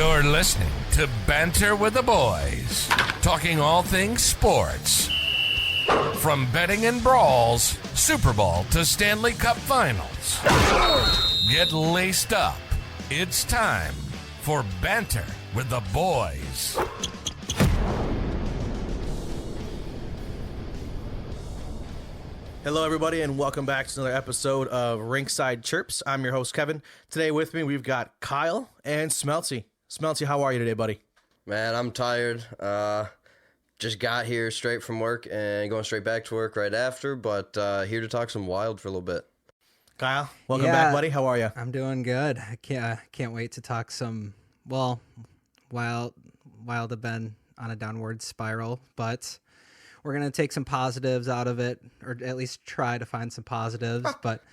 You're listening to Banter with the Boys, talking all things sports. From betting and brawls, Super Bowl to Stanley Cup Finals. Get laced up. It's time for Banter with the Boys. Hello, everybody, and welcome back to another episode of Rinkside Chirps. I'm your host, Kevin. Today with me, we've got Kyle and Smeltzy. Smeltzy, how are you today, buddy? Man, I'm tired. Just got here straight from work and going straight back to work right after, but here to talk some Wild for a little bit. Kyle, welcome back, buddy. How are you? I'm doing good. I can't wait to talk some, Wild have been on a downward spiral, but we're going to take some positives out of it, or at least try to find some positives. But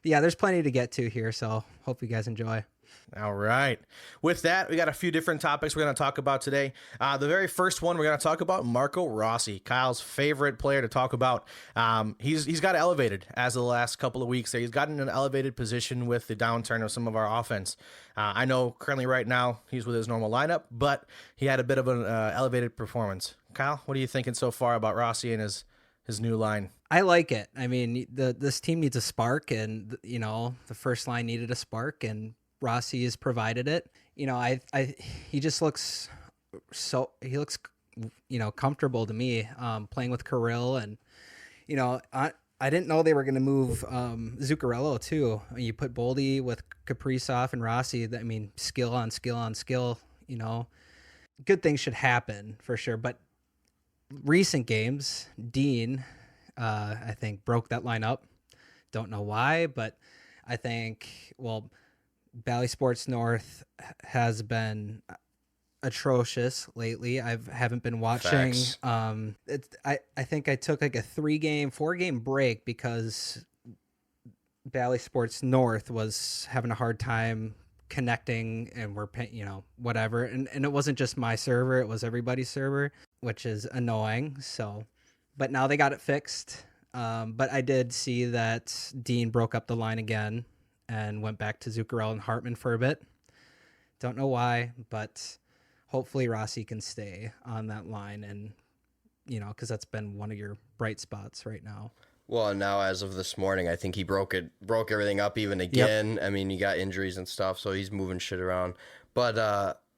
yeah, there's plenty to get to here, so hope you guys enjoy. All right. With that, we got a few different topics we're going to talk about today. The very first one, we're going to talk about Marco Rossi, Kyle's favorite player to talk about. He's got elevated as of the last couple of weeks. He's gotten in an elevated position with the downturn of some of our offense. I know currently right now he's with his normal lineup, but he had a bit of an elevated performance. Kyle, what are you thinking so far about Rossi and his new line? I like it. I mean, this team needs a spark, and the first line needed a spark, and Rossi has provided it. He just looks comfortable to me, playing with Kirill, and I didn't know they were going to move Zuccarello too. You put Boldy with Kaprizov and Rossi. I mean, skill on skill on skill. Good things should happen for sure. But recent games, Dean, I think broke that line up. Don't know why, but I think Bally Sports North has been atrocious lately. I haven't been watching. I think I took like a 4-game break because Bally Sports North was having a hard time connecting, and we're whatever. And it wasn't just my server; it was everybody's server, which is annoying. So, but now they got it fixed. But I did see that Dean broke up the line again and went back to Zuccarello and Hartman for a bit. Don't know why, but hopefully Rossi can stay on that line, and because that's been one of your bright spots right now. Well, now as of this morning, I think he broke everything up even again. Yep. I mean, he got injuries and stuff, so he's moving shit around. But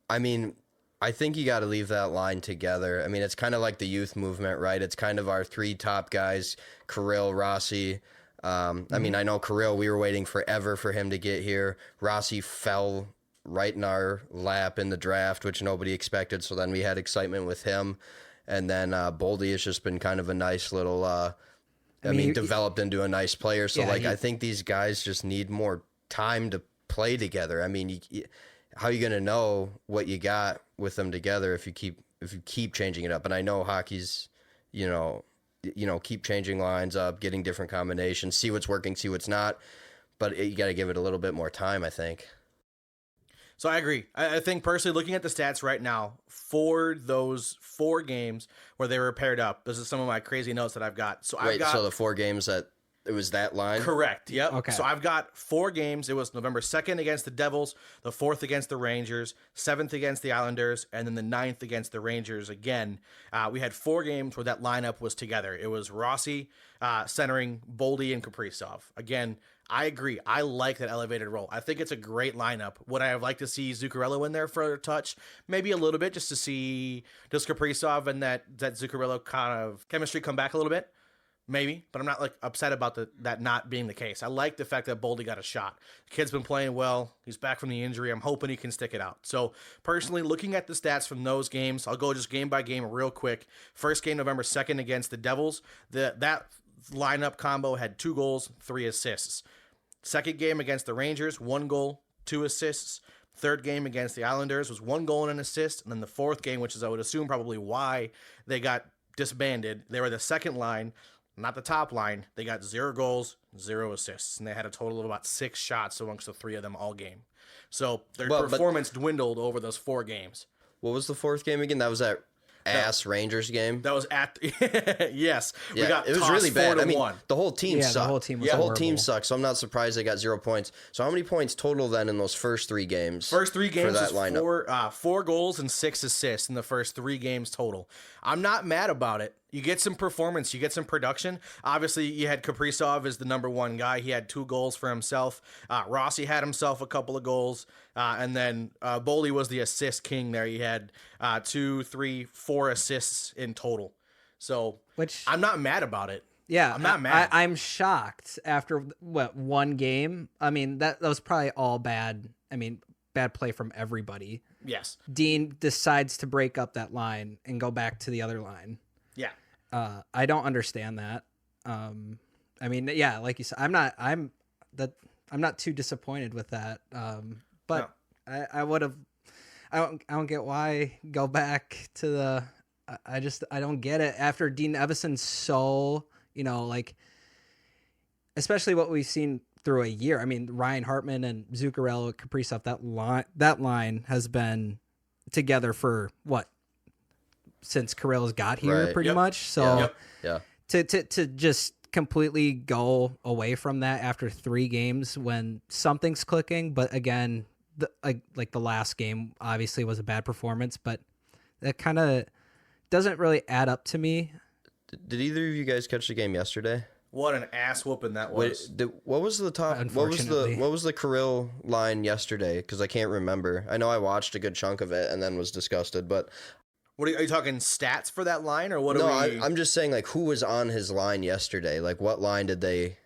I think you got to leave that line together. I mean, it's kind of like the youth movement, right? It's kind of our 3 top guys: Kirill, Rossi. I mean, I know Kirill, we were waiting forever for him to get here. Rossi fell right in our lap in the draft, which nobody expected. So then we had excitement with him. And then Boldy has just been kind of a nice little, developed into a nice player. So, I think these guys just need more time to play together. I mean, how are you going to know what you got with them together if you keep changing it up? And I know hockey's, keep changing lines up, getting different combinations, see what's working, see what's not. But you got to give it a little bit more time, I think. So I agree. I think personally, looking at the stats right now for those 4 games where they were paired up, this is some of my crazy notes that I've got. So so the 4 games that it was that line? Correct. Yep. Okay. So I've got 4 games. It was November 2nd against the Devils, the 4th against the Rangers, 7th against the Islanders, and then the 9th against the Rangers again. We had 4 games where that lineup was together. It was Rossi centering Boldy and Kaprizov. Again, I agree. I like that elevated role. I think it's a great lineup. Would I have liked to see Zuccarello in there for a touch? Maybe a little bit, just to see does Kaprizov and that Zuccarello kind of chemistry come back a little bit? Maybe, but I'm not upset about that not being the case. I like the fact that Boldy got a shot. The kid's been playing well. He's back from the injury. I'm hoping he can stick it out. So personally, looking at the stats from those games, I'll go just game by game real quick. First game, November 2nd against the Devils. That lineup combo had 2 goals, 3 assists. Second game against the Rangers, 1 goal, 2 assists. Third game against the Islanders was 1 goal and an assist. And then the fourth game, which is I would assume probably why they got disbanded, they were the second line, not the top line. They got 0 goals, 0 assists, and they had a total of about 6 shots amongst the 3 of them all game. So their performance dwindled over those 4 games. What was the 4th game again? That was at ass Rangers game. That was at yes. Yeah, We got it was tossed really bad. 4-1. I mean, the whole team sucked. the whole team was the whole horrible. team sucked. So I'm not surprised they got 0 points. So how many points total then in those first 3 games? First 3 games for that was lineup? 4 goals and 6 assists in the first 3 games total. I'm not mad about it. You get some performance, you get some production. Obviously, you had Kaprizov as the number 1 guy. He had 2 goals for himself. Rossi had himself a couple of goals. And then Boldy was the assist king there. He had 2, 3, 4 assists in total. So Which I'm not mad about it. Yeah, I'm not mad. I'm shocked after what 1 game. I mean, that was probably all bad. I mean, bad play from everybody. Yes. Dean decides to break up that line and go back to the other line. Yeah. I don't understand that. I mean, yeah, like you said, I'm not too disappointed with that. But no. I would have. I don't get why go back to the. I don't get it after Dean Evason's so, like, especially what we've seen through a year. I mean, Ryan Hartman and Zuccarello, Kaprizov, that line has been together for what, since Kirill's got here, Right. pretty Yep. much. So Yeah. to just completely go away from that after 3 games when something's clicking, but again, like the last game obviously was a bad performance, but that kind of doesn't really add up to me. Did either of you guys catch the game yesterday? What an ass whooping that was. What was the top? Unfortunately. What was the Kirill line yesterday? Because I can't remember. I know I watched a good chunk of it and then was disgusted. But What are you talking stats for that line, or what? no, are we? I'm just saying, like, who was on his line yesterday? Like, what line did they?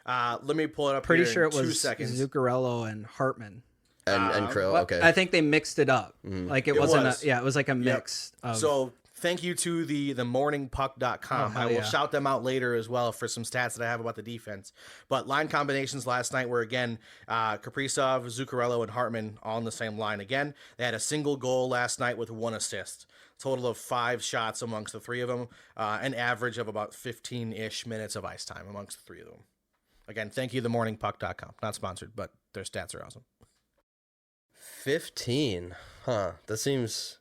Let me pull it up. Pretty here sure in it 2 was seconds. Zuccarello and Hartman. And Kirill. But Okay. I think they mixed it up. Like it wasn't was. it was like a mix of So thank you to the morningpuck.com. Oh, I hell will yeah. shout them out later as well for some stats that I have about the defense. But line combinations last night were, again, Kaprizov, Zuccarello, and Hartman all on the same line again. They had a single goal last night with 1 assist. Total of 5 shots amongst the 3 of them. An average of about 15-ish minutes of ice time amongst the 3 of them. Again, thank you, themorningpuck.com. Not sponsored, but their stats are awesome. 15. Huh. That seems.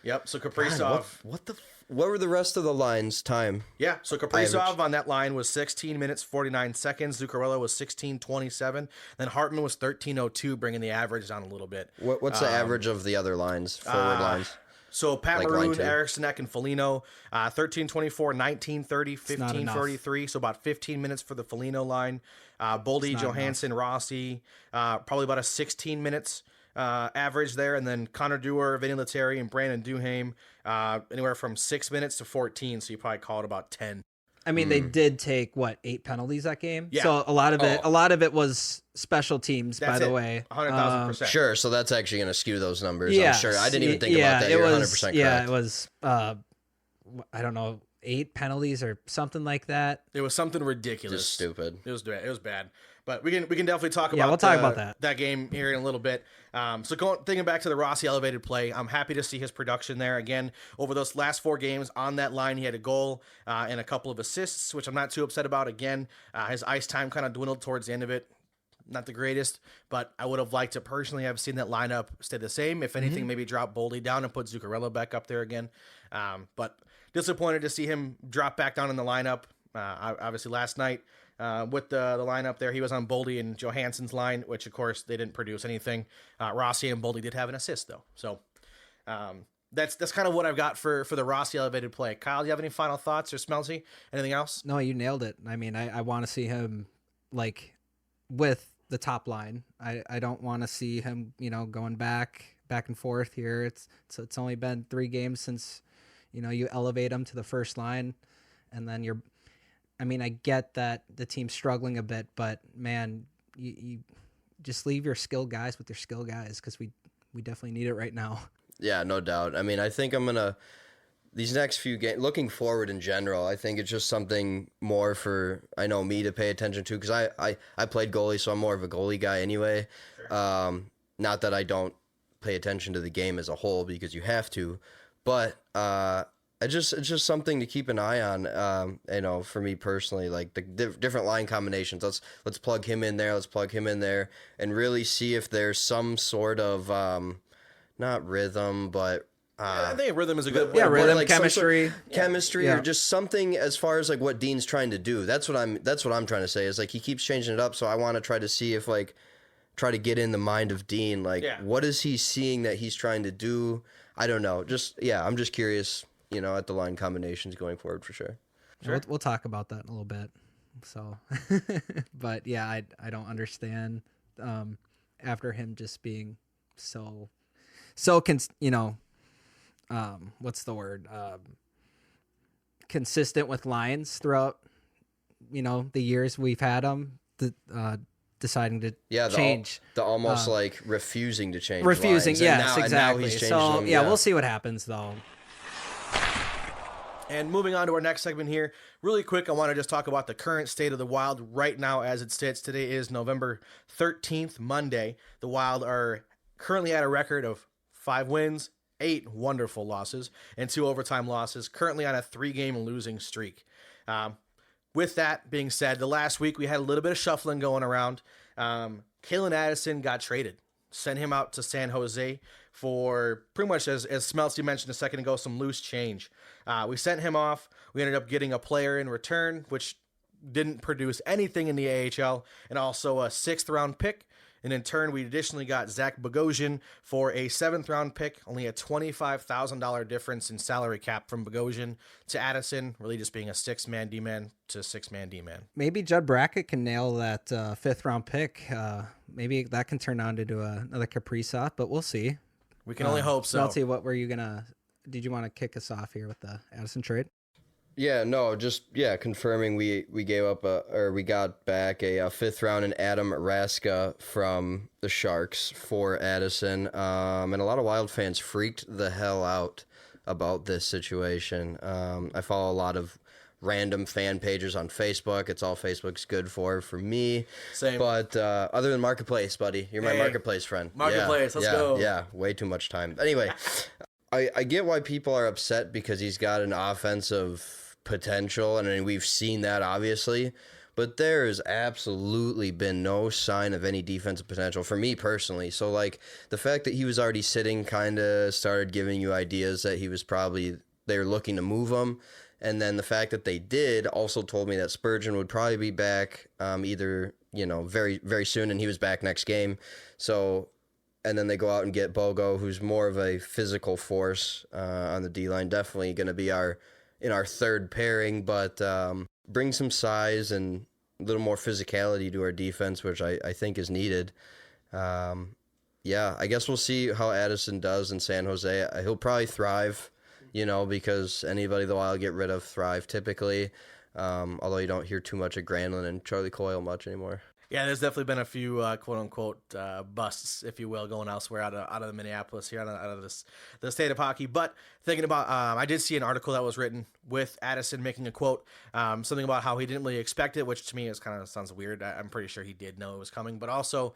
Yep, so God, Kaprizov... what were the rest of the lines time? Yeah, so Kaprizov on that line was 16 minutes, 49 seconds. Zuccarello was 16:27. Then Hartman was 13:02, bringing the average down a little bit. What's the average of the other lines? Forward lines. So Pat Like Maroon, line 2. Erikssonek, and Foligno, 13:24, 19:30, not enough. 15:33. So about 15 minutes for the Foligno line. Boldy, not Johansson, Rossi, probably about a 16 minutes average there. And then Connor Dewar, Vinny Lettieri, and Brandon Duhaime, anywhere from 6 minutes to 14. So you probably call it about 10. I mean, they did take 8 penalties that game. Yeah. So a lot of it was special teams, by the way. 100,000%. Sure, so that's actually going to skew those numbers. Yeah, I'm sure. I didn't even think yeah, about that. it You're was, 100% correct. Yeah, it was. I don't know, 8 penalties or something like that. It was something ridiculous. Just stupid. It was bad. But we can definitely talk about Yeah, we'll talk about that game here in a little bit. Thinking back to the Rossi elevated play, I'm happy to see his production there. Again, over those last 4 games on that line, he had a goal and a couple of assists, which I'm not too upset about. Again, his ice time kind of dwindled towards the end of it. Not the greatest, but I would have liked to personally have seen that lineup stay the same. If anything, maybe drop Boldy down and put Zuccarello back up there again. But disappointed to see him drop back down in the lineup. Obviously, last night with the lineup there, he was on Boldy and Johansson's line, which, of course, they didn't produce anything. Rossi and Boldy did have an assist, though. So that's kind of what I've got for the Rossi elevated play. Kyle, do you have any final thoughts or Smeltzy? Anything else? No, you nailed it. I mean, I want to see him with the top line. I don't want to see him, going back and forth here. It's only been 3 games since, you elevate him to the first line, and then I get that the team's struggling a bit, but man, you just leave your skill guys with your skill guys, because we definitely need it right now. Yeah, no doubt. I mean, I think I'm going to, these next few games, looking forward in general, I think it's just something more for, me to pay attention to, because I played goalie, so I'm more of a goalie guy anyway. Sure. Not that I don't pay attention to the game as a whole, because you have to, but it's just something to keep an eye on, for me personally, like the different line combinations. Let's plug him in there, and really see if there's some sort of, not rhythm, but I think rhythm is a good Yeah, word. rhythm, like some chemistry. sort of chemistry, Yeah. or just something as far as like what Dean's trying to do. That's what I'm trying to say. Is like he keeps changing it up, so I want to try to see if like try to get in the mind of Dean. Like, what is he seeing that he's trying to do? I don't know. Just I'm just curious. At the line combinations going forward for sure. We'll talk about that in a little bit. So, but yeah, I don't understand after him just being so what's the word? Consistent with lines throughout, the years we've had him, deciding to change. The almost like refusing to change. Refusing, lines. yes, And now exactly. he's changing So, them, we'll see what happens, though. And moving on to our next segment here, really quick, I want to just talk about the current state of the Wild right now as it sits. Today is November 13th, Monday. The Wild are currently at a record of 5 wins, 8 wonderful losses, and 2 overtime losses, currently on a 3-game losing streak. With that being said, the last week we had a little bit of shuffling going around. Kalen Addison got traded. Sent him out to San Jose for pretty much, as Smeltzy mentioned a second ago, some loose change. We sent him off. We ended up getting a player in return, which didn't produce anything in the AHL, and also a 6th-round pick. And in turn, we additionally got Zach Bogosian for a 7th-round pick, only a $25,000 difference in salary cap from Bogosian to Addison, really just being a 6-man D-man to 6-man D-man. Maybe Judd Brackett can nail that 5th-round pick. Maybe that can turn on into another Kaprizov, but we'll see. We can only hope so. Smeltzy, what were you did you want to kick us off here with the Addison trade? Yeah, no, just confirming we gave up we got back a 5th round in Adam Raska from the Sharks for Addison, and a lot of Wild fans freaked the hell out about this situation. I follow a lot of random fan pages on Facebook. It's all Facebook's good for me. Same. But other than Marketplace, buddy, you're my Marketplace friend. Marketplace, let's go. Yeah, way too much time. Anyway, I get why people are upset because he's got an offensive potential, and I mean, we've seen that obviously, but there has absolutely been no sign of any defensive potential for me personally. So like the fact that he was already sitting kind of started giving you ideas that they were looking to move him. And then the fact that they did also told me that Spurgeon would probably be back either, very, very soon, and he was back next game. So, and then they go out and get Bogo, who's more of a physical force on the D-line, definitely going to be in our 3rd pairing, but bring some size and a little more physicality to our defense, which I think is needed. I guess we'll see how Addison does in San Jose. He'll probably thrive, because anybody the Wild get rid of thrive typically, although you don't hear too much of Granlund and Charlie Coyle much anymore. Yeah, there's definitely been a few quote-unquote busts, if you will, going elsewhere out of Minneapolis here, out of the state of hockey. But thinking about, I did see an article that was written with Addison making a quote, something about how he didn't really expect it, which to me sounds weird. I'm pretty sure he did know it was coming. But also,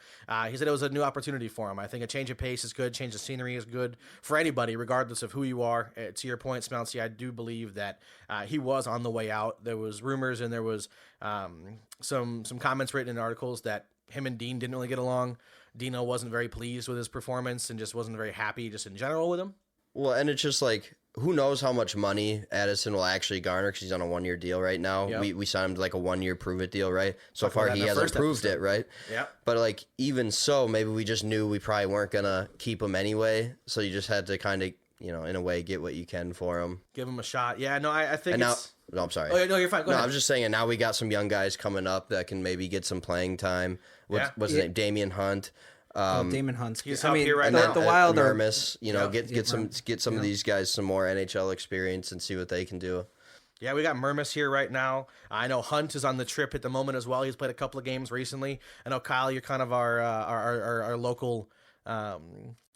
he said it was a new opportunity for him. I think a change of pace is good. Change of scenery is good for anybody, regardless of who you are. To your point, Smeltzy, I do believe that he was on the way out. There was rumors and there was some comments written in articles that him and Dean didn't really get along. Deano wasn't very pleased with his performance and just wasn't very happy just in general with him. Well, and it's just like, who knows how much money Addison will actually garner because he's on a 1-year deal right now. Yep. We signed him to like a 1-year prove-it deal, right? So far, he hasn't proved it, right? Yeah. But like, even so, maybe we just knew we probably weren't going to keep him anyway. So you just had to kind of, in a way, get what you can for him. Give him a shot. Yeah, no, I think No, I'm sorry. Oh, yeah, no, you're fine. Go ahead. I was just saying, and now we got some young guys coming up that can maybe get some playing time. What's his name? Damian Hunt. Damon Hunt's. He's up here right now. The Wild are Mermis, get some of these guys some more NHL experience and see what they can do. Yeah, we got Mermis here right now. I know Hunt is on the trip at the moment as well. He's played a couple of games recently. I know Kyle, you're kind of our local.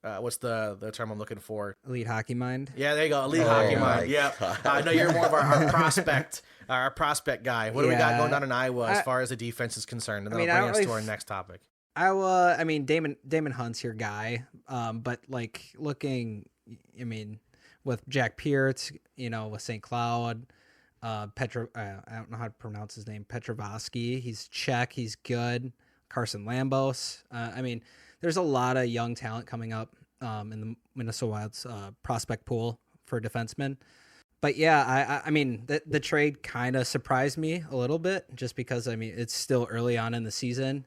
What's the term I'm looking for? Elite hockey mind. Yeah, there you go. Elite hockey mind. Yeah, I know you're more of our prospect guy. What do we got going on in Iowa as far as the defense is concerned? And then I'll bring us to our next topic. Damon Hunt's your guy, but like looking, with Jack Pearce, with St. Cloud, I don't know how to pronounce his name, Petrovsky. He's Czech. He's good. Carson Lambos. There's a lot of young talent coming up in the Minnesota Wild's prospect pool for defensemen. But yeah, I mean, the trade kind of surprised me a little bit, just because, I mean, it's still early on in the season.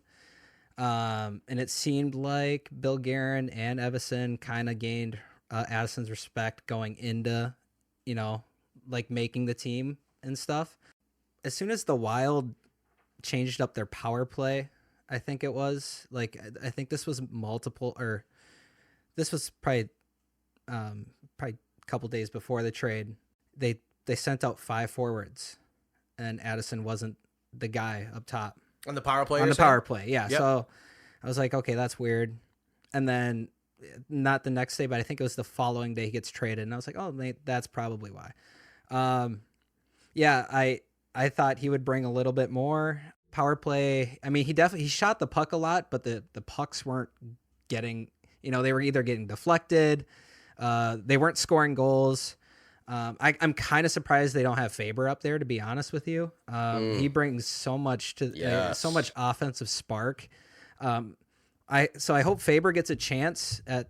And it seemed like Bill Guerin and Evason kind of gained Addison's respect going into, like making the team and stuff. As soon as the Wild changed up their power play, I think it was, like, I think this was this was probably a couple days before the trade. They sent out 5 forwards, and Addison wasn't the guy up top. On the power play? On the power play, yeah. Yep. So I was like, okay, that's weird. And then, not the next day, but I think it was the following day he gets traded. And I was like, oh, that's probably why. Yeah, I thought he would bring a little bit more power play. I mean, he shot the puck a lot, but the pucks weren't getting, they were either getting deflected. They weren't scoring goals. I'm kind of surprised they don't have Faber up there, to be honest with you. He brings so much so much offensive spark. So I hope Faber gets a chance at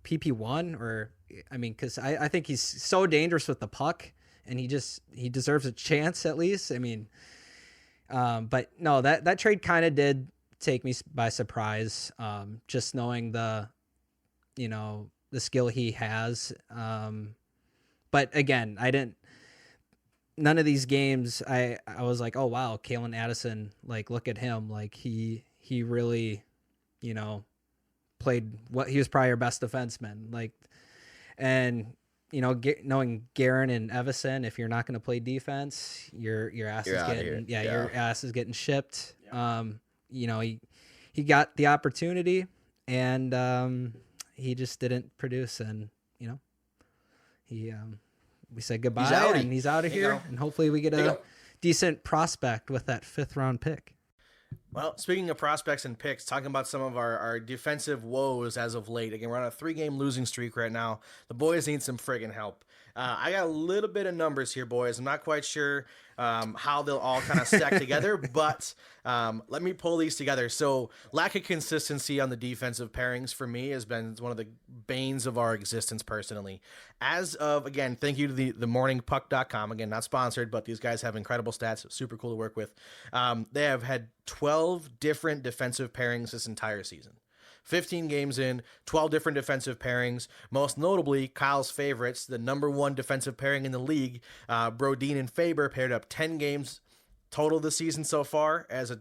PP1, or, I mean, because I think he's so dangerous with the puck, and he deserves a chance at least. I mean, but no, that trade kind of did take me by surprise. Just knowing the skill he has. But again, none of these games, I was like, oh wow, Kalen Addison, like, look at him. Like, he really, played he was probably our best defenseman. Like, and, knowing Guerin and Evason, if you're not going to play defense, your ass is getting, your ass is getting shipped. Yeah. He got the opportunity, and he just didn't produce, and, we said goodbye, and he's out of here, and hopefully we get a decent prospect with that 5th round pick. Well, speaking of prospects and picks, talking about some of our defensive woes as of late. Again, we're on a 3-game losing streak right now. The boys need some friggin' help. I got a little bit of numbers here, boys. I'm not quite sure how they'll all kind of stack together, but let me pull these together. So, lack of consistency on the defensive pairings for me has been one of the banes of our existence personally. As of, again, thank you to the morningpuck.com. Again, not sponsored, but these guys have incredible stats. Super cool to work with. They have had 12 different defensive pairings this entire season. 15 games in, 12 different defensive pairings. Most notably, Kyle's favorites, the number 1 defensive pairing in the league, Brodin and Faber, paired up 10 games total this season so far as a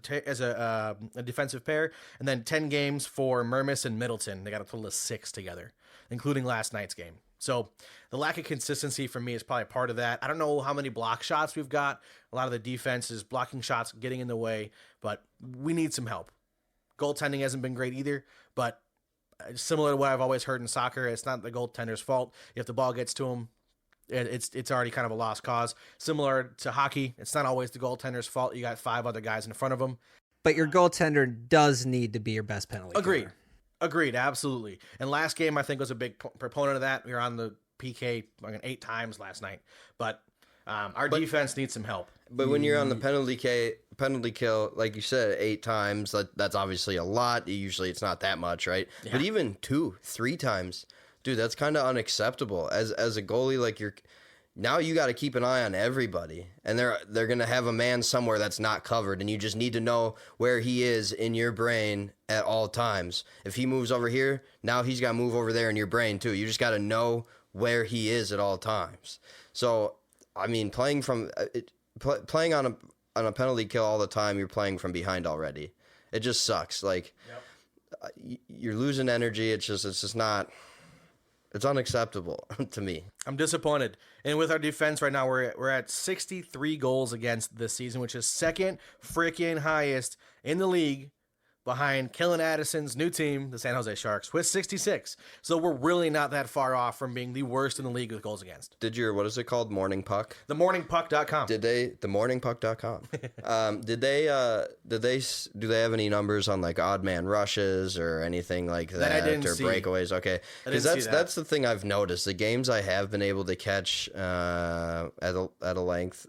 defensive pair, and then 10 games for Mermis and Middleton. They got a total of 6 together, including last night's game. So the lack of consistency for me is probably part of that. I don't know how many block shots we've got. A lot of the defense is blocking shots, getting in the way, but we need some help. Goaltending hasn't been great either, but similar to what I've always heard in soccer, it's not the goaltender's fault. If the ball gets to him, it's already kind of a lost cause. Similar to hockey, it's not always the goaltender's fault. You got 5 other guys in front of him. But your goaltender does need to be your best penalty killer. Agreed, absolutely. And last game, I think, was a big proponent of that. We were on the PK 8 times last night, but our defense needs some help. But when you're on the penalty kill, like you said, 8 times, that's obviously a lot. Usually it's not that much, right? Yeah. But even 2, 3 times, dude, that's kind of unacceptable. As a goalie, like now you got to keep an eye on everybody, and they're gonna have a man somewhere that's not covered, and you just need to know where he is in your brain at all times. If he moves over here, now he's got to move over there in your brain too. You just got to know where he is at all times. So, I mean, playing on a penalty kill all the time, you're playing from behind already. It just sucks. Like, you're losing energy. It's just not. It's unacceptable to me. I'm disappointed. And with our defense right now, we're at 63 goals against this season, which is second freaking highest in the league, behind Kellen Addison's new team, the San Jose Sharks, with 66. So we're really not that far off from being the worst in the league with goals against. What is it called? Morning Puck? TheMorningPuck.com. TheMorningPuck.com. Do they have any numbers on like odd man rushes or anything like that I didn't or see. Breakaways? Okay. Because that's the thing I've noticed. The games I have been able to catch at a length,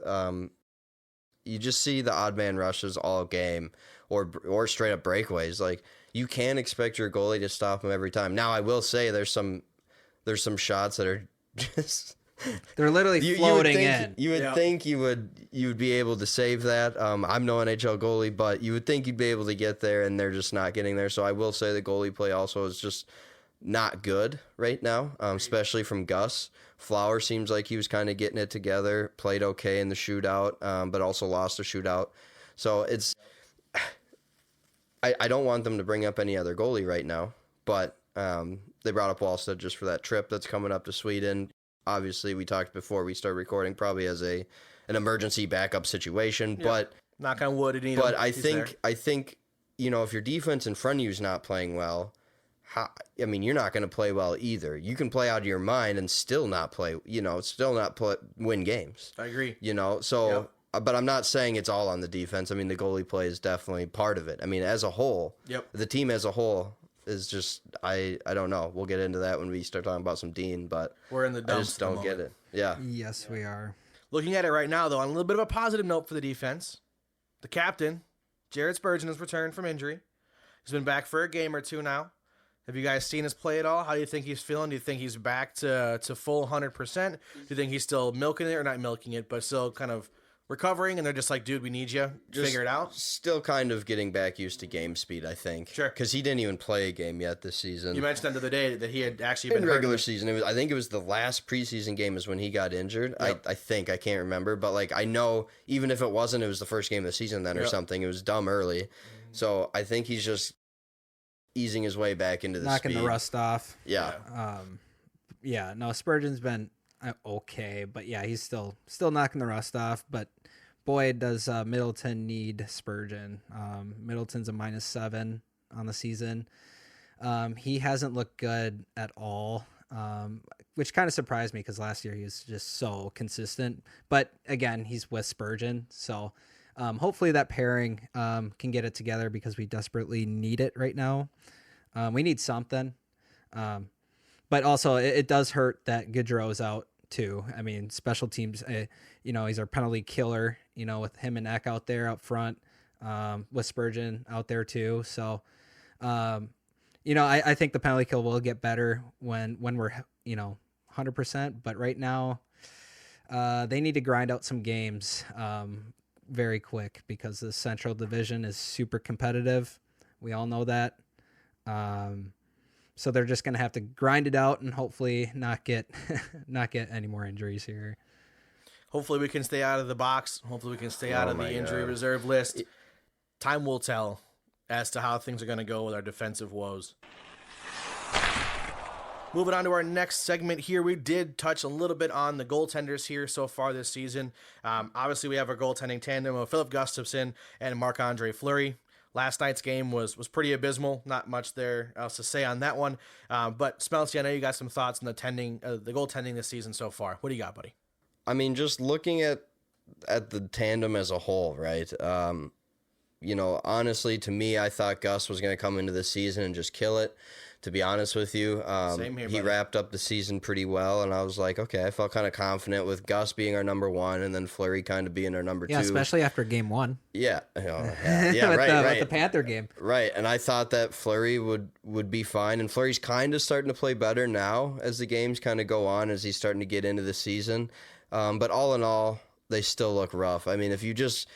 you just see the odd man rushes all game. Or straight up breakaways. Like, you can't expect your goalie to stop him every time. Now, I will say there's some shots that are just They're literally floating in. You would think you would be able to save that. I'm no NHL goalie, but you would think you'd be able to get there, and they're just not getting there. So I will say the goalie play also is just not good right now, especially from Gus. Flower seems like he was kind of getting it together, played okay in the shootout, but also lost the shootout. So it's I don't want them to bring up any other goalie right now, but they brought up Wallstead just for that trip that's coming up to Sweden. Obviously, we talked before we started recording, probably as an emergency backup situation, but knock on wood. But I think if your defense in front of you is not playing well, you're not going to play well either. You can play out of your mind and still not play. Win games. I agree. But I'm not saying it's all on the defense. I mean, the goalie play is definitely part of it. I mean, as a whole, the team as a whole is just, I don't know. We'll get into that when we start talking about some Dean, but we're in the dumps. I just don't get it. Yeah. Yes, we are. Looking at it right now, though, on a little bit of a positive note for the defense, the captain, Jared Spurgeon, has returned from injury. He's been back for a game or two now. Have you guys seen his play at all? How do you think he's feeling? Do you think he's back to full 100%? Do you think he's still milking it, or not milking it, but still kind of recovering, and they're just like, dude, we need you. Figure it out. Still kind of getting back used to game speed, I think. Sure. Because he didn't even play a game yet this season. You mentioned the other day that he had actually been in hurt regular season. I think it was the last preseason game is when he got injured. Yep. I think. I can't remember. But, I know even if it wasn't, it was the first game of the season then or something. It was dumb early. So I think he's just easing his way back into the knocking speed. The rust off. Yeah. No, Spurgeon's been okay, but he's still knocking the rust off. But boy, does Middleton need Spurgeon. Middleton's a -7 on the season. He hasn't looked good at all, which kind of surprised me because last year he was just so consistent. But again, he's with Spurgeon, so hopefully that pairing can get it together because we desperately need it right now. We need something. But also, it does hurt that Gaudreau's out too. I mean, special teams, he's our penalty killer, with him and Eck out there out front, with Spurgeon out there too. So, I think the penalty kill will get better when we're, 100%. But right now, they need to grind out some games very quick because the Central Division is super competitive. We all know that. So they're just going to have to grind it out and hopefully not get any more injuries here. Hopefully we can stay out of the box. Hopefully we can stay out of the injury reserve list. Time will tell as to how things are going to go with our defensive woes. Moving on to our next segment here, we did touch a little bit on the goaltenders here so far this season. Obviously, we have our goaltending tandem of Philip Gustafsson and Marc-Andre Fleury. Last night's game was pretty abysmal. Not much there else to say on that one. But Smeltzy, I know you got some thoughts on the goaltending this season so far. What do you got, buddy? I mean, just looking at the tandem as a whole, right? Honestly, to me, I thought Gus was going to come into the season and just kill it. To be honest with you, Same here, he buddy. wrapped up the season pretty well, and I was like, okay, I felt kind of confident with Gus being our number one, and then Fleury kind of being our number two. Yeah, especially after game one. Yeah, with right. the Panther game. Right, and I thought that Fleury would be fine, and Fleury's kind of starting to play better now as the games kind of go on, as he's starting to get into the season. But all in all, they still look rough. I mean, if you're just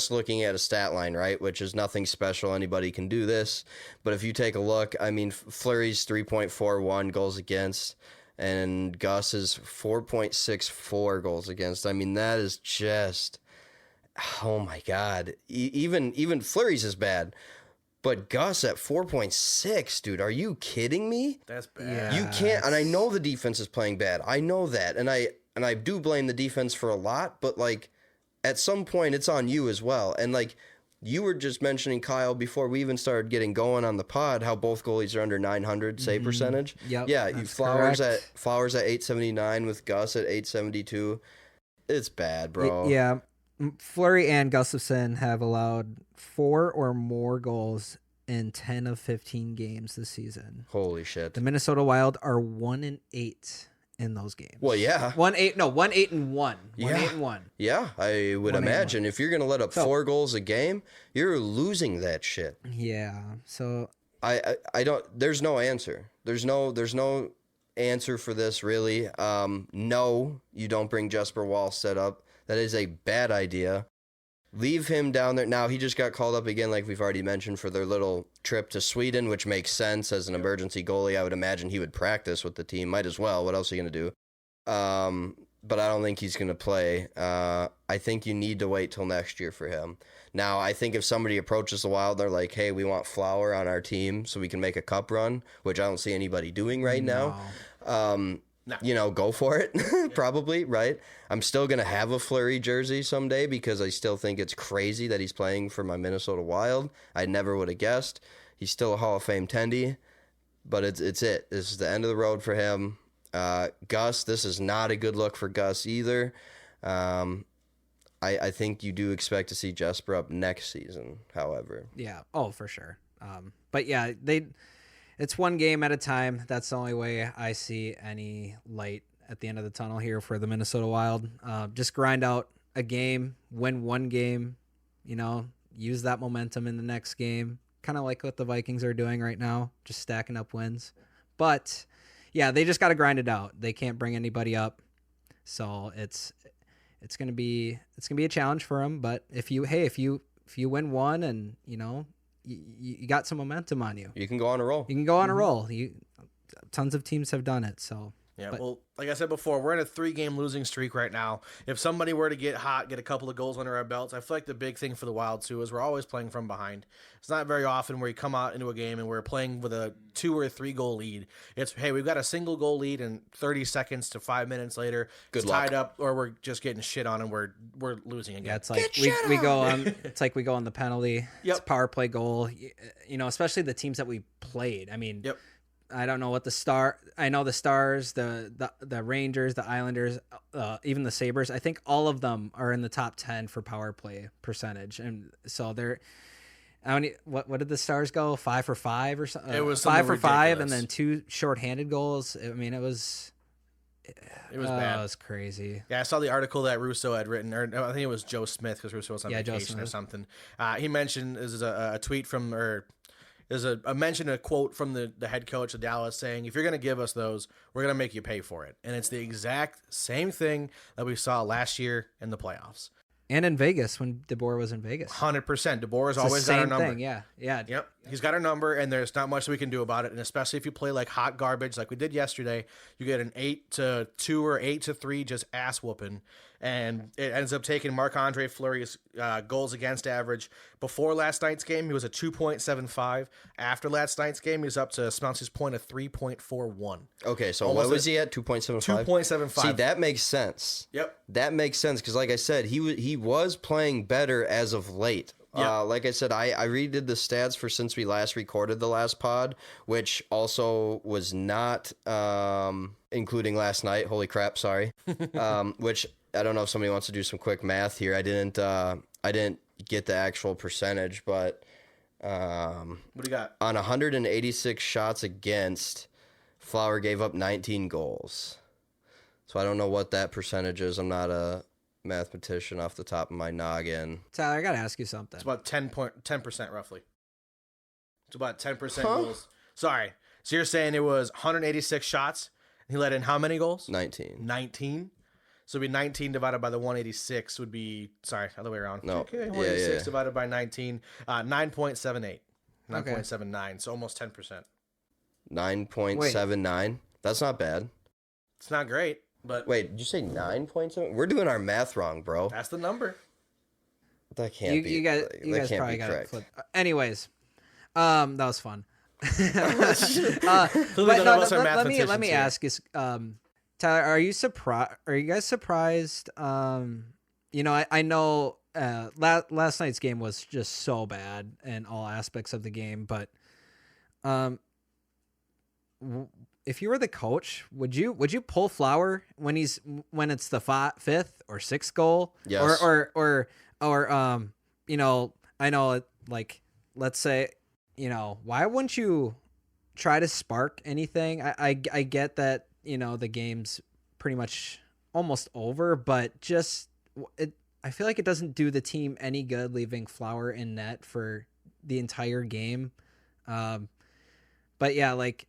looking at a stat line, right, which is nothing special, anybody can do this, but if you take a look, I mean, Fleury's 3.41 goals against, and Gus is 4.64 goals against. I mean, that is just, oh my God. Even Fleury's is bad. But Gus at 4.6, dude, are you kidding me? That's bad. You can't, and I know the defense is playing bad. I know that, and I do blame the defense for a lot, but, at some point, it's on you as well. And, you were just mentioning, Kyle, before we even started getting going on the pod, how both goalies are under 900 save percentage. Yep, yeah, that's Flowers correct. at 879 with Gus at 872. It's bad, bro. Yeah, Fleury and Gustafsson have allowed 4 or more goals in 10 of 15 games this season. Holy shit. The Minnesota Wild are 1-8 in those games. Well, yeah. 1-8, no, 1-8-1. 1-8-1. Yeah, I would 1-8-1. imagine if you're going to let up 4 goals a game, you're losing that shit. Yeah. So I don't. There's no answer. There's no answer for this really. No, you don't bring Jesper Wallstedt up. That is a bad idea. Leave him down there. Now, he just got called up again, like we've already mentioned, for their little trip to Sweden, which makes sense as an emergency goalie. I would imagine he would practice with the team. Might as well. What else are you going to do? But I don't think he's going to play. I think you need to wait till next year for him. Now, I think if somebody approaches the Wild, they're like, hey, we want Flower on our team so we can make a cup run, which I don't see anybody doing right now. No. Go for it, probably, right? I'm still going to have a Fleury jersey someday because I still think it's crazy that he's playing for my Minnesota Wild. I never would have guessed. He's still a Hall of Fame tendy, but it's it. This is the end of the road for him. Gus, this is not a good look for Gus either. I think you do expect to see Jesper up next season, however. Yeah. Oh, for sure. But yeah, it's one game at a time. That's the only way I see any light at the end of the tunnel here for the Minnesota Wild. Just grind out a game, win one game, use that momentum in the next game. Kind of like what the Vikings are doing right now, just stacking up wins. But yeah, they just got to grind it out. They can't bring anybody up. So it's going to be a challenge for them. But if you win one and, you got some momentum on you. You can go on a roll. You can go on a roll. Tons of teams have done it. So yeah, well, like I said before, we're in a 3-game losing streak right now. If somebody were to get hot, get a couple of goals under our belts, I feel like the big thing for the Wild, too, is we're always playing from behind. It's not very often where you come out into a game and we're playing with a 2 or 3 goal lead. It's, hey, we've got a single goal lead and 30 seconds to 5 minutes later, it's tied up, or we're just getting shit on and we're losing again. Yeah, it's like we go on. It's like we go on the penalty. It's power play goal. Especially the teams that we played. I mean. Yep. I don't know what I know the Stars, the Rangers, the Islanders, even the Sabres. I think all of them are in the top 10 for power play percentage. And so they're, what did the Stars go? 5 for 5 or something? It was 5 for 5 and ridiculous. then 2 shorthanded goals. I mean, it was bad. It was crazy. Yeah, I saw the article that Russo had written, or I think it was Joe Smith because Russo was on vacation or something. He mentioned, this is a tweet from, there's a quote from the head coach of Dallas saying, if you're going to give us those, we're going to make you pay for it. And it's the exact same thing that we saw last year in the playoffs. And in Vegas, when DeBoer was in Vegas. 100%. DeBoer has always got our number. Thing. Yeah. Yep. He's got our number, and there's not much we can do about it. And especially if you play like hot garbage like we did yesterday, you get an 8-2 or 8-3 just ass whooping. And it ends up taking Marc-Andre Fleury's goals against average. Before last night's game, he was at 2.75. After last night's game, he was up to Smeltzy's point of 3.41. Okay, so what was he at? 2.75? 2.75. See, that makes sense. Yep. That makes sense because, like I said, he was playing better as of late. Yeah. Like I said, I redid the stats for since we last recorded the last pod, which also was not including last night. Holy crap, sorry. Which I don't know if somebody wants to do some quick math here. I didn't get the actual percentage, but What do you got? on 186 shots against, Flower gave up 19 goals. So I don't know what that percentage is. I'm not a mathematician off the top of my noggin. Tyler, I got to ask you something. It's about 10% roughly. It's about 10% goals. Sorry. So you're saying it was 186 shots, and he let in how many goals? 19. 19? So it'd be 19 divided by the 186 would be, sorry, other way around. No. Okay, Yeah, 186 yeah. divided by 19, 9.78. 9.79, so almost 10%. 9.79. That's not bad. It's not great, but Wait, did you say 9.7? We're doing our math wrong, bro. that's the number. That can't be. You guys can't probably be got it correct. flipped. Anyways, that was fun. Clearly But none of us are let mathematicians me here. ask you, Tyler, are you guys surprised? I know last night's game was just so bad in all aspects of the game, but if you were the coach, would you pull Flower when it's the 5th or 6th goal? Yes. Or I know, like, let's say, why wouldn't you try to spark anything? I get that the game's pretty much almost over, but just I feel like it doesn't do the team any good leaving Flower in net for the entire game. But yeah, like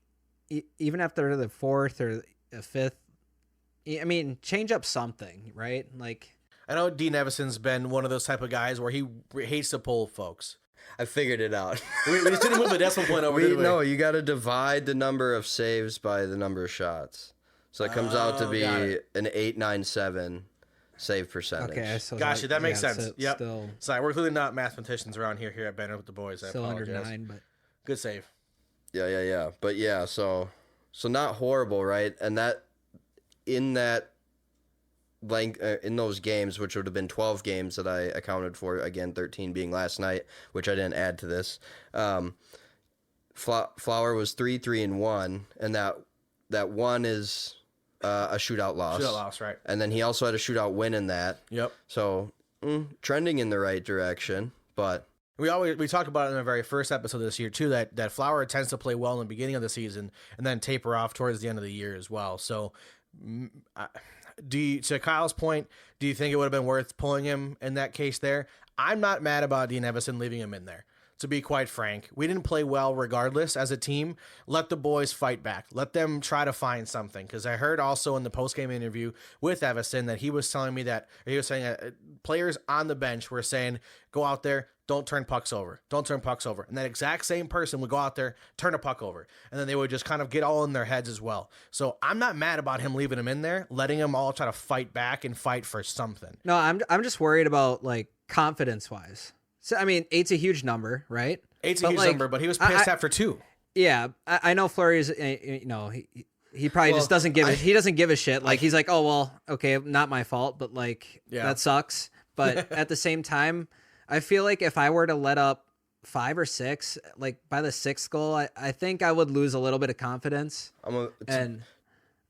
even after the fourth or the fifth, I mean, change up something, right? Like, I know Dean Evison's been one of those type of guys where he hates to pull folks. I figured it out. We just didn't move the decimal point over. No, you got to divide the number of saves by the number of shots. So it comes out to be an 897 save percentage. okay, so Gotcha, that makes sense. So, Yep. Still, Sorry, we're clearly not mathematicians around here at Banter with the Boys. I still under apologize. 9, but Good save. Yeah. But yeah, so not horrible, right? And that in that length in those games, which would have been 12 games that I accounted for, again 13 being last night, which I didn't add to this. Flower was 3-3-1, and that one is a shootout loss. Shootout loss, right? And then he also had a shootout win in that. Yep. So trending in the right direction, but We talked about it in the very first episode this year too, that Flower tends to play well in the beginning of the season and then taper off towards the end of the year as well. So, to Kyle's point, do you think it would have been worth pulling him in that case there? I'm not mad about Dean Evison leaving him in there. To be quite frank, we didn't play well regardless as a team. Let the boys fight back. Let them try to find something. Because I heard also in the post-game interview with Evison that he was telling me that, or he was saying that players on the bench were saying, go out there, don't turn pucks over. Don't turn pucks over. And that exact same person would go out there, turn a puck over. And then they would just kind of get all in their heads as well. So I'm not mad about him leaving him in there, letting them all try to fight back and fight for something. no, I'm just worried about like confidence wise. So I mean, 8's a huge number, right? 8's a huge number, but he was pissed after 2. Yeah, I know Fleury's. He probably just doesn't give he doesn't give a shit. Like he's like, oh well, okay, not my fault, but like that sucks. But at the same time, I feel like if I were to let up 5 or 6, like by the 6th goal, I think I would lose a little bit of confidence. And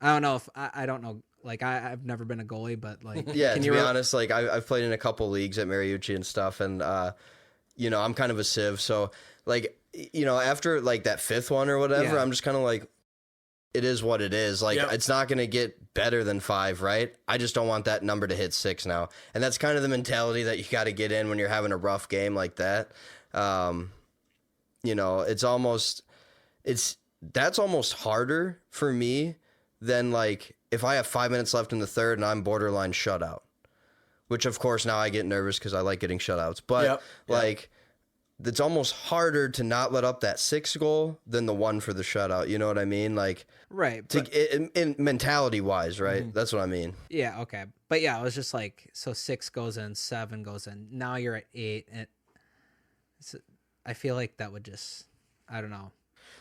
I don't know if I don't know. Like I've never been a goalie, but like to be honest, like I've played in a couple leagues at Mariucci and stuff, and I'm kind of a sieve, so like after like that 5th one or whatever, I'm just kind of like, it is what it is. Like it's not gonna get better than 5, right? I just don't want that number to hit 6 now, and that's kind of the mentality that you got to get in when you're having a rough game like that. That's almost harder for me than like if I have 5 minutes left in the third and I'm borderline shutout, which of course now I get nervous because I like getting shutouts. But it's almost harder to not let up that 6th goal than the one for the shutout. You know what I mean? Like, right. In mentality wise, right? Mm-hmm. That's what I mean. Yeah. Okay. But yeah, it was just like, so 6 goes in, 7 goes in. Now you're at 8. And I feel like that would just, I don't know.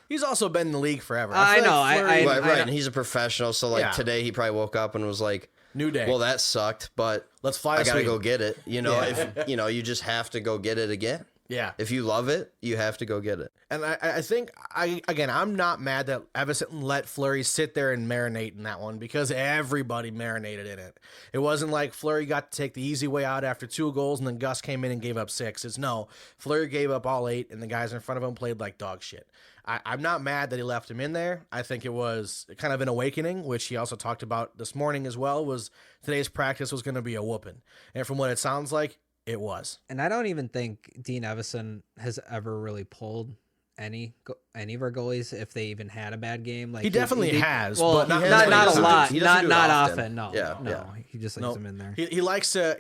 He's also been in the league forever. I know. Right. And he's a professional. So like today he probably woke up and was like, new day. Well, that sucked, but let's fly. I got to go get it. If you just have to go get it again. Yeah. If you love it, you have to go get it. And I think I'm not mad that Evison let Fleury sit there and marinate in that one because everybody marinated in it. It wasn't like Fleury got to take the easy way out after 2 goals and then Gus came in and gave up 6. It's no, Fleury gave up all 8 and the guys in front of him played like dog shit. I'm not mad that he left him in there. I think it was kind of an awakening, which he also talked about this morning as well, was today's practice was going to be a whooping. And from what it sounds like, it was. And I don't even think Dean Evison has ever really pulled any of our goalies if they even had a bad game. Like he definitely has, well, but not a lot, not often. No, he just leaves them in there. He likes to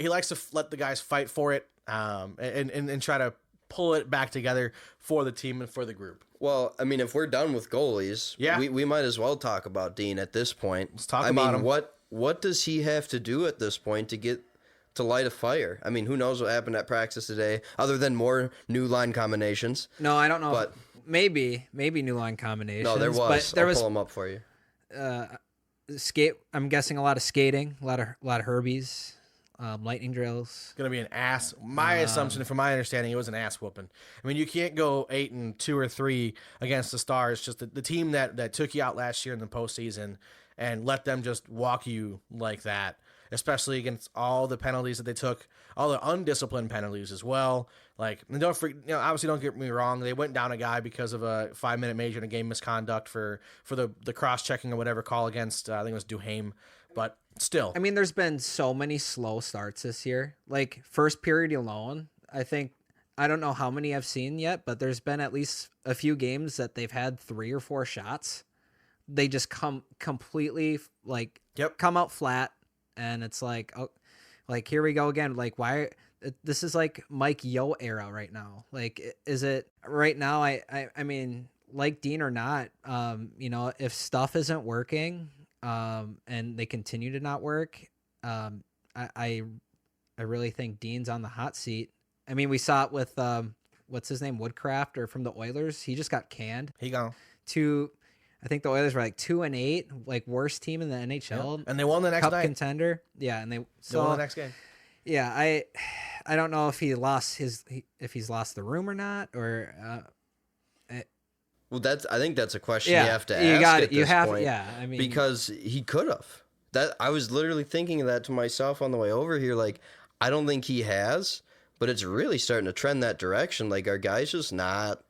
let the guys fight for it, and try to pull it back together for the team and for the group. Well, I mean, if we're done with goalies, we might as well talk about Dean at this point. Let's talk about him. What does he have to do at this point to light a fire? I mean, who knows what happened at practice today, other than more new line combinations? No, I don't know. But maybe new line combinations. No, there was. I'll pull them up for you. I'm guessing a lot of skating, a lot of Herbies. Lightning drills. Gonna be an ass. My assumption, from my understanding, it was an ass whooping. I mean, you can't go 8-2 or 3 against the Stars. Just the team that took you out last year in the postseason and let them just walk you like that. especially against all the penalties that they took, all the undisciplined penalties as well. Like, and obviously don't get me wrong, they went down a guy because of a 5-minute major in a game misconduct for the cross-checking or whatever call against, I think it was Duhaime, but still. I mean, there's been so many slow starts this year. Like, first period alone, I don't know how many I've seen yet, but there's been at least a few games that they've had 3 or 4 shots. They just come completely, like, come out flat, and it's like, oh, like, here we go again. Like, why? This is like Mike Yo era right now. Like, is it right now? I mean, like Dean or not, if stuff isn't working, and they continue to not work, I really think Dean's on the hot seat. I mean, we saw it with what's his name, Woodcraft, or from the Oilers. He just got canned. He gone. I think the Oilers were like 2-8, like worst team in the NHL, and they won the next Cup night. Contender. Yeah, and they won the next game. Yeah, I don't know if he's lost the room or not, or. Well, I think that's a question you have to ask at this point. Yeah, I mean, because he could have. I was literally thinking of that to myself on the way over here. Like, I don't think he has, but it's really starting to trend that direction. Like, our guy's just not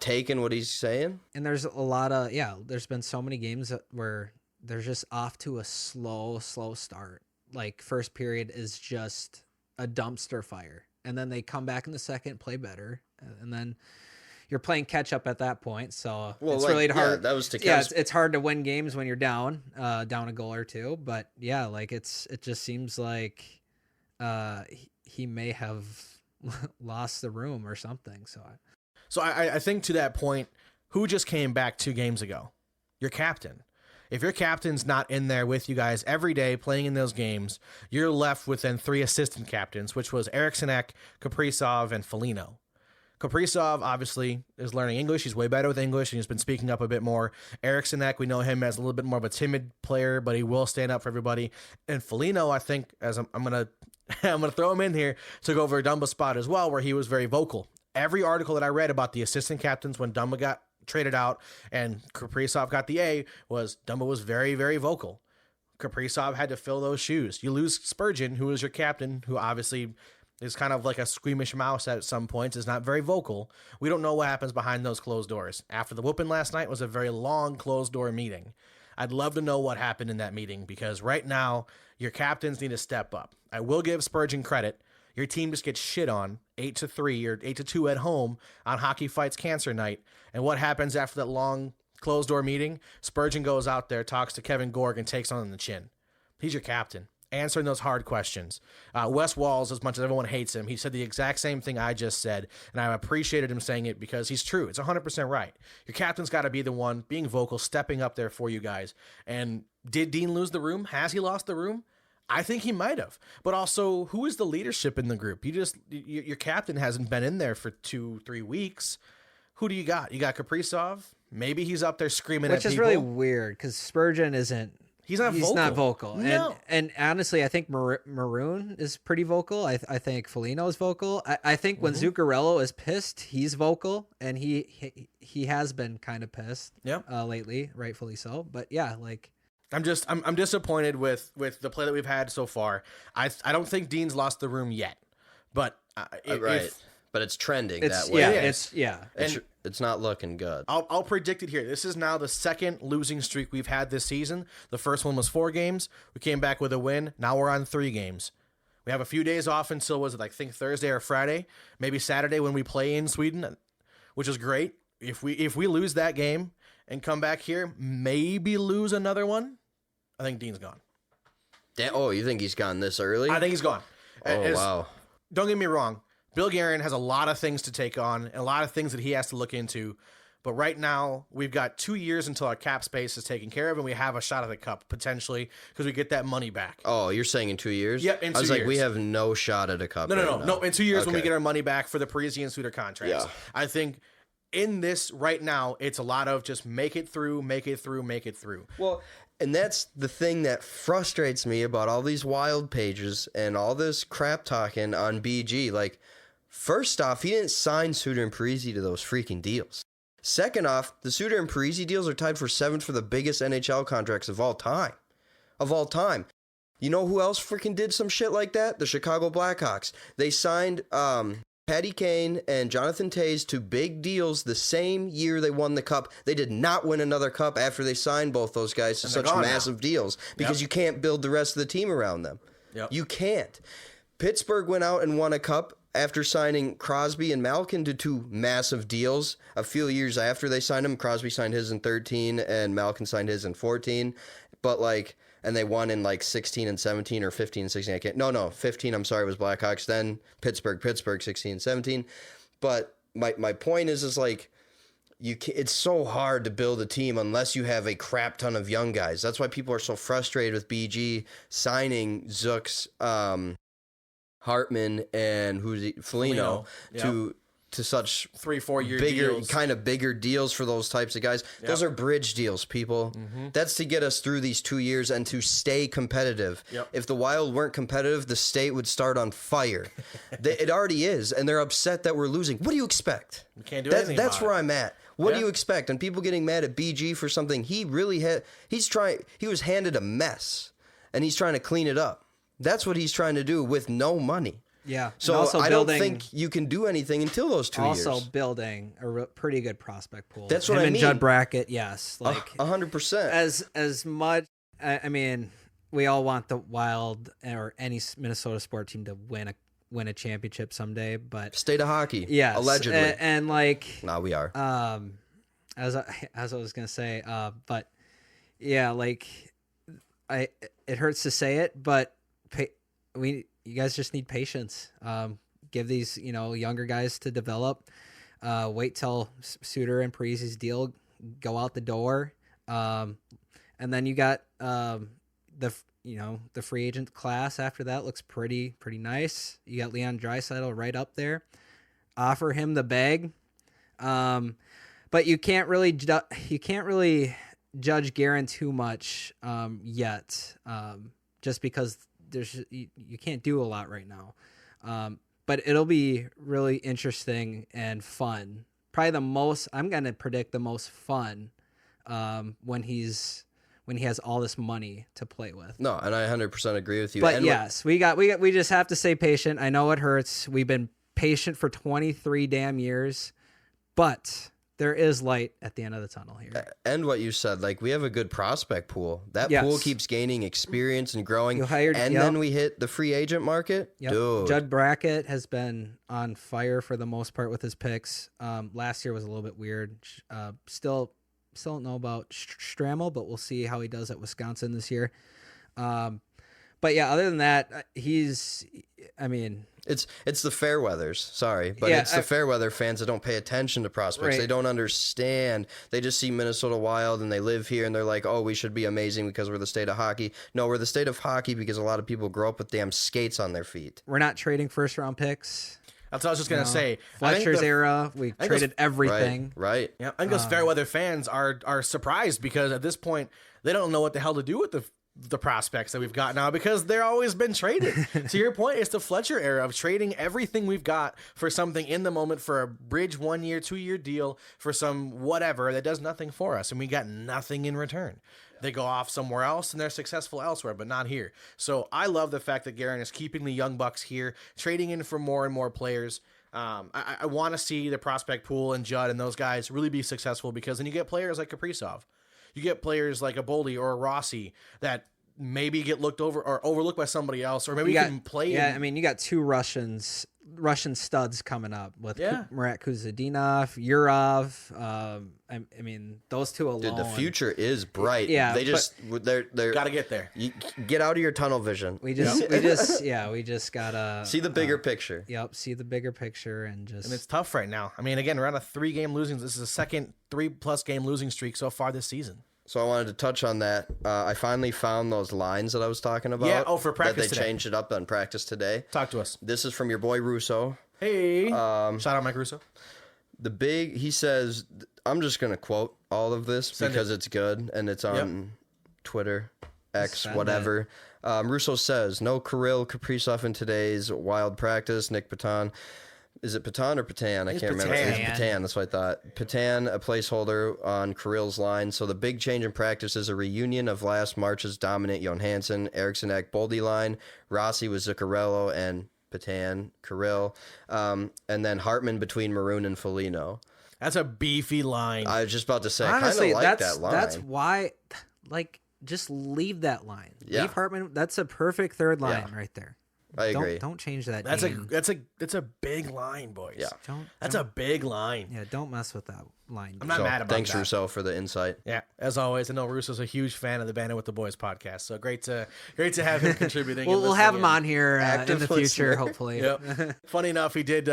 taking what he's saying. And there's a lot of there's been so many games where they're just off to a slow start. Like, first period is just a dumpster fire, and then they come back in the second, play better, and then you're playing catch up at that point. So it's really hard. That was it's hard to win games when you're down a goal or two. But yeah, like it just seems like he may have lost the room or something. So I think to that point, who just came back 2 games ago? Your captain. If your captain's not in there with you guys every day playing in those games, you're left with then 3 assistant captains, which was Eriksson Ek, Kaprizov, and Foligno. Kaprizov obviously is learning English. He's way better with English, and he's been speaking up a bit more. Eriksson Ek, we know him as a little bit more of a timid player, but he will stand up for everybody. And Foligno, I think, as I'm gonna throw him in here, took over a Dumba spot as well, where he was very vocal. Every article that I read about the assistant captains when Dumba got traded out and Kaprizov got the A was Dumba was very, very vocal. Kaprizov had to fill those shoes. You lose Spurgeon, who is your captain, who obviously is kind of like a squeamish mouse at some points, is not very vocal. We don't know what happens behind those closed doors. After the whooping last night was a very long closed door meeting. I'd love to know what happened in that meeting, because right now your captains need to step up. I will give Spurgeon credit. Your team just gets shit on 8-3 or 8-2 at home on Hockey Fights Cancer Night. And what happens after that long closed door meeting? Spurgeon goes out there, talks to Kevin Gorg, and takes on the chin. He's your captain, answering those hard questions. Wes Walls, as much as everyone hates him, he said the exact same thing I just said, and I appreciated him saying it because he's true. It's 100% right. Your captain's got to be the one being vocal, stepping up there for you guys. And did Dean lose the room? Has he lost the room? I think he might have. But also, who is the leadership in the group? Your captain hasn't been in there for 2-3 weeks. Who do you got? You got Kaprizov? Maybe he's up there screaming at people. Which is really weird, because Spurgeon isn't. He's not vocal. No. And honestly, I think Maroon is pretty vocal. I think Foligno is vocal. I think when Zuccarello is pissed, he's vocal, and he has been kind of pissed lately, rightfully so. But yeah, like, I'm disappointed with the play that we've had so far. I don't think Dean's lost the room yet, but but it's trending that way. It's not looking good. I'll predict it here. This is now the second losing streak we've had this season. The first one was 4 games. We came back with a win. Now we're on 3 games. We have a few days off until, I think Thursday or Friday, maybe Saturday when we play in Sweden, which is great. If we lose that game and come back here, maybe lose another one, I think Dean's gone. You think he's gone this early? I think he's gone. Wow. Don't get me wrong. Bill Guerin has a lot of things to take on and a lot of things that he has to look into. But right now, we've got 2 years until our cap space is taken care of, and we have a shot at the cup, potentially, because we get that money back. Oh, you're saying in 2 years? Yep, in 2 years. I was like, we have no shot at a cup. No. In 2 years when we get our money back for the Parisi and Suter contracts. Yeah. I think in this right now, it's a lot of just make it through. Well, and that's the thing that frustrates me about all these wild pages and all this crap talking on BG. Like, first off, he didn't sign Suter and Parisi to those freaking deals. Second off, the Suter and Parisi deals are tied for 7th for the biggest NHL contracts of all time. You know who else freaking did some shit like that? The Chicago Blackhawks. They signed Patty Kane and Jonathan Toews to big deals the same year they won the cup. They did not win another cup after they signed both those guys to such massive deals because you can't build the rest of the team around them. Yep. You can't. Pittsburgh went out and won a cup after signing Crosby and Malkin to 2 massive deals. A few years after they signed him, Crosby signed his in 13 and Malkin signed his in 14. But and they won in 16 and 17 or 15 and 16. I can't. No, 15. I'm sorry, was Blackhawks. Then Pittsburgh, 16 and 17. But my point is it's so hard to build a team unless you have a crap ton of young guys. That's why people are so frustrated with BG signing Zooks, Hartman, and Foligno to such 3-4 year deals. deals. Bigger deals for those types of guys. Yep. Those are bridge deals, people. Mm-hmm. That's to get us through these 2 years and to stay competitive. Yep. If the Wild weren't competitive, the state would start on fire. It already is, and they're upset that we're losing. What do you expect? We can't do anything. That's where I'm at. What do you expect? And people getting mad at BG for something he really had. He was handed a mess, and he's trying to clean it up. That's what he's trying to do with no money. Yeah. So I don't think you can do anything until those 2 years. Also building a pretty good prospect pool. That's what I mean. And Judd Brackett, yes. 100%. As much, I mean, we all want the Wild or any Minnesota sport team to win a championship someday, but state of hockey, yes, allegedly. And no, we are. As I was gonna say, but yeah, it hurts to say it, but you guys just need patience. Give these younger guys to develop. Wait till Suter and Parise's deal go out the door, and then you got the free agent class after that looks pretty nice. You got Leon Draisaitl right up there. Offer him the bag, but you can't really judge Guerin too much yet, just because you can't do a lot right now. But it'll be really interesting and fun. Probably I'm going to predict the most fun when he has all this money to play with. No, and I 100% agree with you. But and yes, we just have to stay patient. I know it hurts. We've been patient for 23 damn years, but there is light at the end of the tunnel here. And what you said, we have a good prospect pool. That pool keeps gaining experience and growing. Then we hit the free agent market. Yep. Dude. Judd Brackett has been on fire for the most part with his picks. Last year was a little bit weird. Still don't know about Strammel, but we'll see how he does at Wisconsin this year. But yeah, other than that, it's the Fairweathers, sorry, but it's the Fairweather fans that don't pay attention to prospects. Right. They don't understand. They just see Minnesota Wild and they live here and they're like, oh, we should be amazing because we're the state of hockey. No, we're the state of hockey because a lot of people grow up with damn skates on their feet. We're not trading first round picks. That's what I was just gonna say. Fletcher's era, we traded everything. Right. Yeah, I think those Fairweather fans are surprised because at this point they don't know what the hell to do with the prospects that we've got now because they're always been traded. To your point, it's the Fletcher era of trading everything we've got for something in the moment, for a bridge 1 year, 2 year deal, for some whatever that does nothing for us, and we got nothing in return. They go off somewhere else and they're successful elsewhere, but not here. So I love the fact that Guerin is keeping the young bucks here, trading in for more and more players. I want to see the prospect pool and Judd and those guys really be successful, because then you get players like Kaprizov. You get players like a Boldy or a Rossi that maybe get looked over or overlooked by somebody else, or maybe you can play. Yeah, you got 2 Russian studs coming up with Marat Kuzadinov, Yurov. Those 2 alone. Dude, the future is bright. Yeah, they're gotta get there. You get out of your tunnel vision. We just gotta see the bigger picture. Yep, see the bigger picture and it's tough right now. Again, we're on a 3-game losing. This is the second 3+ game losing streak so far this season. So I wanted to touch on that. I finally found those lines that I was talking about. Yeah, for practice that they changed it up on practice today. Talk to us. This is from your boy Russo. Hey. Shout out Mike Russo. He says, I'm just going to quote all of this because it's good and it's on Twitter, X, whatever. Russo says, no Kirill Kaprizov in today's Wild practice. Nick Paton. Is it Patan or Patan? I It's can't remember. Patan. It's Patan. That's what I thought. Patan, a placeholder on Kirill's line. So the big change in practice is a reunion of last March's dominant Johansson, Eriksson Ek, Boldy line. Rossi with Zuccarello and Patan, Kirill. And then Hartman between Maroon and Foligno. That's a beefy line. I was just about to say, Honestly, I kind of like that's that line. that's why, like, just leave that line. Yeah. Leave Hartman. That's a perfect third line right there. I agree. Don't change that. That's name. a big line, boys. Yeah. That's a big line. Yeah, don't mess with that line. I'm not mad about Thanks, that. Russo, for the insight. Yeah, as always, I know Russo's a huge fan of the Banter with the Boys podcast, so great to have him contributing. We'll have him on here in Active the future, listener. hopefully. Yep. Funny enough, he did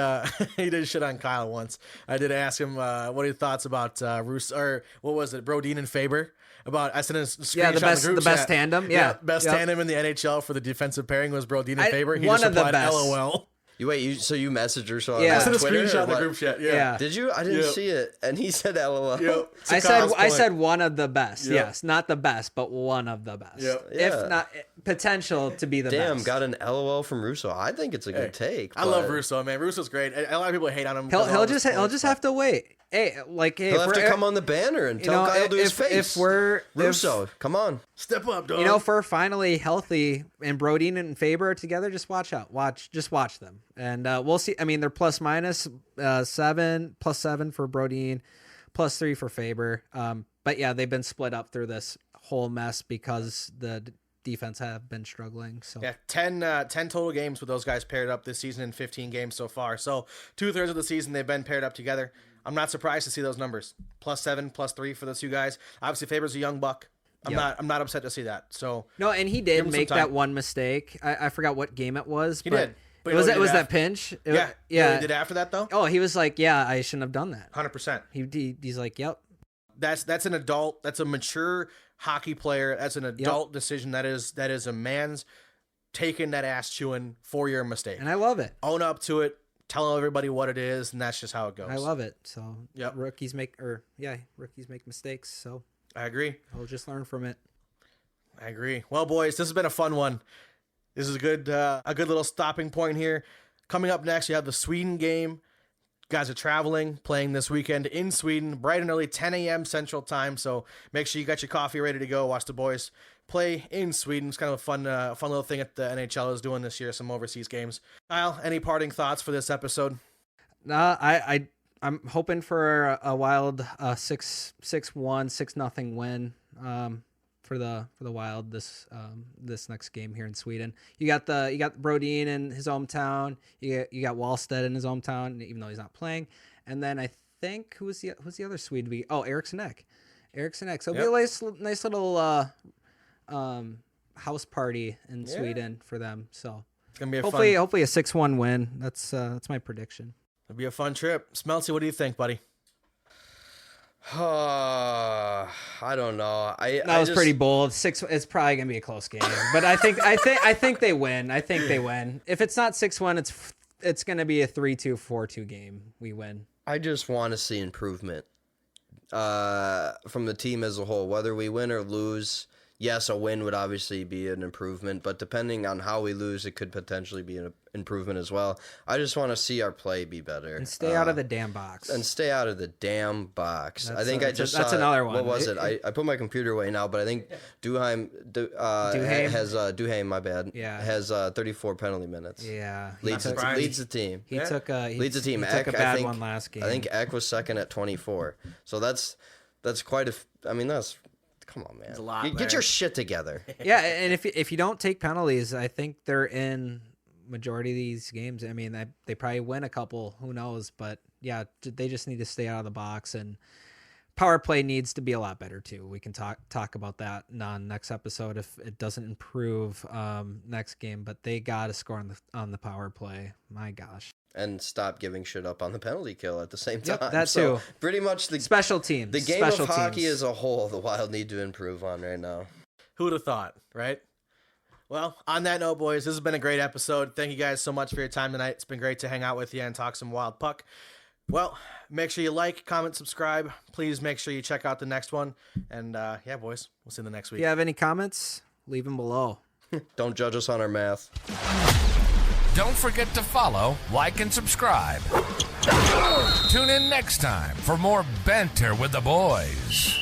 shit on Kyle once. I did ask him what he thoughts about Russo, or what was it, Brodin and Faber. I sent a screenshot Yeah, in the best tandem. Yeah, best Yep. tandem in the NHL for the defensive pairing was Brodin and Faber. He one just of the replied, best. LOL. You messaged Russo Yeah. on I sent a Twitter? screenshot or in the what? group chat. Yeah. Did you? I didn't Yep. see it. And he said LOL. Yep. To I Kyle's said point. one of the best. Yep. Yes, not the best, but one of the best. Yep. Yeah. If not potential to be the Damn, best. got an LOL from Russo. I think it's a good take. I love but Russo, man. Russo's great. A lot of people hate on him. He'll just have to wait. Hey, He'll have to come on the banner and tell Kyle to his face. If we're Russo, come on. step up, dog. if we're finally healthy and Brodin and Faber are together, just watch out. Just watch them, and we'll see. I mean, they're plus minus 7, plus 7 for Brodin, plus 3 for Faber. But yeah, they've been split up through this whole mess because the defense have been struggling. So Yeah, 10 total games with those guys paired up this season in 15 games so far. So 2/3 of the season they've been paired up together. I'm not surprised to see those numbers. Plus 7, plus 3 for those two guys. Obviously, Faber's a young buck. I'm not upset to see that. So no, and he Give did him some make time. that one mistake. I forgot what game it was. He but did. But it was you know what he did that after- pinch. yeah, yeah. He did after that though. Oh, he was like, yeah, I shouldn't have done that. 100%. He's like, yep. That's an adult. That's a mature hockey player. That's an adult decision. That is a man's taking that ass chewing for your mistake. And I love it. Own up to it. Tell everybody what it is, and that's just how it goes. I love it. So Yep. rookies make mistakes. So I agree. I'll just learn from it. I agree. Well, boys, this has been a fun one. This is a good little stopping point here. Coming up next, you have the Sweden game. Guys are traveling, playing this weekend in Sweden, bright and early, 10 a.m. Central Time. So make sure you got your coffee ready to go. Watch the boys play in Sweden. It's kind of a fun little thing that the NHL is doing this year. Some overseas games. Kyle, any parting thoughts for this episode? I'm hoping for a wild 6-1, 6-0 win for the Wild this next game here in Sweden. You got Brodin in his hometown. You got Wallstedt in his hometown, even though he's not playing. And then I think who's the other Swede? Eriksson Ek. So it'll be a nice little house party in Sweden for them. So It's gonna be a hopefully fun. a 6-1 win. That's my prediction. It'll be a fun trip. Smeltzy, what do you think, buddy? I don't know. That was pretty bold. 6. It's probably gonna be a close game, but I think they win. I think they win. If it's not 6-1, it's gonna be a 3-2, 4-2 game. We win. I just want to see improvement from the team as a whole. Whether we win or lose, yes, a win would obviously be an improvement, but depending on how we lose, it could potentially be an improvement as well. I just want to see our play be better. And stay out of the damn box. And stay out of the damn box. I think I just that's saw, another one. What was it? I put my computer away now, but I think Duheim has Duheim, my bad. Yeah. Has 34 penalty minutes. Yeah. Leads the team. He took a Leads the team. He took Eck, a bad I think, one last game. I think Eck was second at 24. So that's quite a. I mean, that's. Come on, man. a lot, Get man. your shit together. Yeah, and if you don't take penalties, I think they're in majority of these games. I mean, they probably win a couple. Who knows? But yeah, they just need to stay out of the box, and power play needs to be a lot better too. We can talk about that on next episode if it doesn't improve next game. But they got to score on the power play. My gosh. And stop giving shit up on the penalty kill at the same time. Yep, that so too. Pretty much the Special teams. The game special of hockey teams. as a whole, the Wild need to improve on right now. Who would have thought, right? Well, on that note, boys, this has been a great episode. Thank you guys so much for your time tonight. It's been great to hang out with you and talk some Wild Puck. Well, make sure you like, comment, subscribe. Please make sure you check out the next one. And yeah, boys, we'll see you in the next If week. you have any comments, leave them below. Don't judge us on our math. Don't forget to follow, like, and subscribe. Tune in next time for more Banter with the Boys.